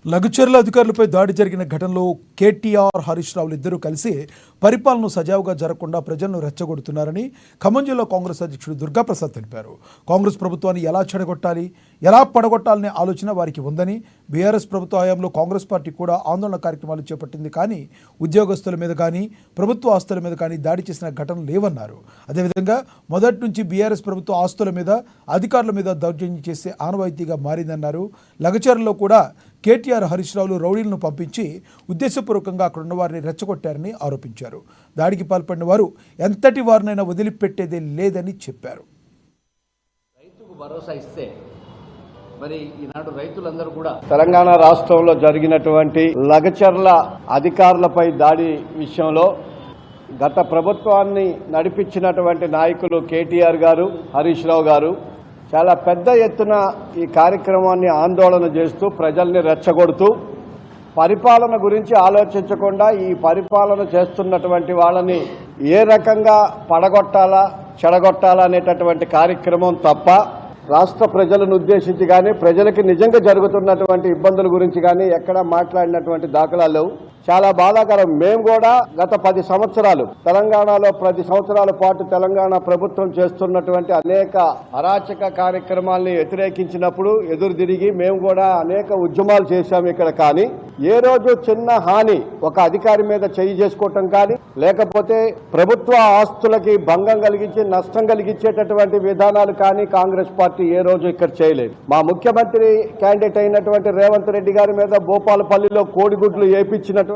లగచర్ల అధికారులపై దాడి జరిగిన ఘటనలో కేటీఆర్ హరీష్ రావులు ఇద్దరూ కలిసి పరిపాలన సజావుగా జరగకుండా ప్రజలను రెచ్చగొడుతున్నారని ఖమ్మం జిల్లా కాంగ్రెస్ అధ్యక్షుడు దుర్గాప్రసాద్ తెలిపారు. కాంగ్రెస్ ప్రభుత్వాన్ని ఎలా చెడగొట్టాలి, ఎలా పడగొట్టాలనే ఆలోచన వారికి ఉందని, బీఆర్ఎస్ ప్రభుత్వ హయాంలో కాంగ్రెస్ పార్టీ కూడా ఆందోళన కార్యక్రమాలు చేపట్టింది, కానీ ఉద్యోగస్తుల మీద కానీ ప్రభుత్వ ఆస్తుల మీద కానీ దాడి చేసిన ఘటనలు లేవన్నారు. అదేవిధంగా మొదటి నుంచి బీఆర్ఎస్ ప్రభుత్వ ఆస్తుల మీద, అధికారుల మీద దౌర్జన్యం చేసే ఆనవాయితీగా మారిందన్నారు. లగచర్లలో కూడా కేటీఆర్ హరీష్ రావులు రౌడీలను పంపించి ఉద్దేశపూర్వకంగా అక్కడున్న వారిని రెచ్చగొట్టారని ఆరోపించారు. దాడికి పాల్పడిన వారు ఎంతటి వారినైనా వదిలిపెట్టేదే లేదని చెప్పారు. రైతుకు భరోసా ఇస్తే మరి ఈనాడు రైతులందరూ కూడా తెలంగాణ రాష్ట్రంలో జరిగినటువంటి లగచర్ల అధికారులపై దాడి విషయంలో గత ప్రభుత్వాన్ని నడిపించినటువంటి నాయకులు కేటీఆర్ గారు, హరీష్ రావు గారు చాలా పెద్ద ఎత్తున ఈ కార్యక్రమాన్ని ఆందోళన చేస్తూ ప్రజల్ని రెచ్చగొడుతూ పరిపాలన గురించి ఆలోచించకుండా ఈ పరిపాలన చేస్తున్నటువంటి వాళ్ళని ఏ రకంగా పడగొట్టాలా, చెడగొట్టాలా అనేటటువంటి కార్యక్రమం తప్ప రాష్ట్ర ప్రజలను ఉద్దేశించి కానీ ప్రజలకి నిజంగా జరుగుతున్నటువంటి ఇబ్బందుల గురించి కానీ ఎక్కడా మాట్లాడినటువంటి దాఖలాలు లేవు. చాలా బాధాకరం. మేము కూడా గత 10 సంవత్సరాలు తెలంగాణలో 10 సంవత్సరాల పాటు తెలంగాణ ప్రభుత్వం చేస్తున్నటువంటి అనేక అరాచక కార్యక్రమాల్ని వ్యతిరేకించినప్పుడు ఎదురు తిరిగి మేము కూడా అనేక ఉద్యమాలు చేశాము ఇక్కడ. కానీ ఏ రోజు చిన్న హాని ఒక అధికారి మీద చేయి చేసుకోవటం కానీ, లేకపోతే ప్రభుత్వ ఆస్తులకి భంగం కలిగించి నష్టం కలిగించేటటువంటి విధానాలు కానీ కాంగ్రెస్ పార్టీ ఏ రోజు ఇక్కడ చేయలేదు. మా ముఖ్యమంత్రి క్యాండిడేట్ అయినటువంటి రేవంత్ రెడ్డి గారి మీద భూపాలపల్లిలో కోడిగుడ్లు వేయించినటువంటి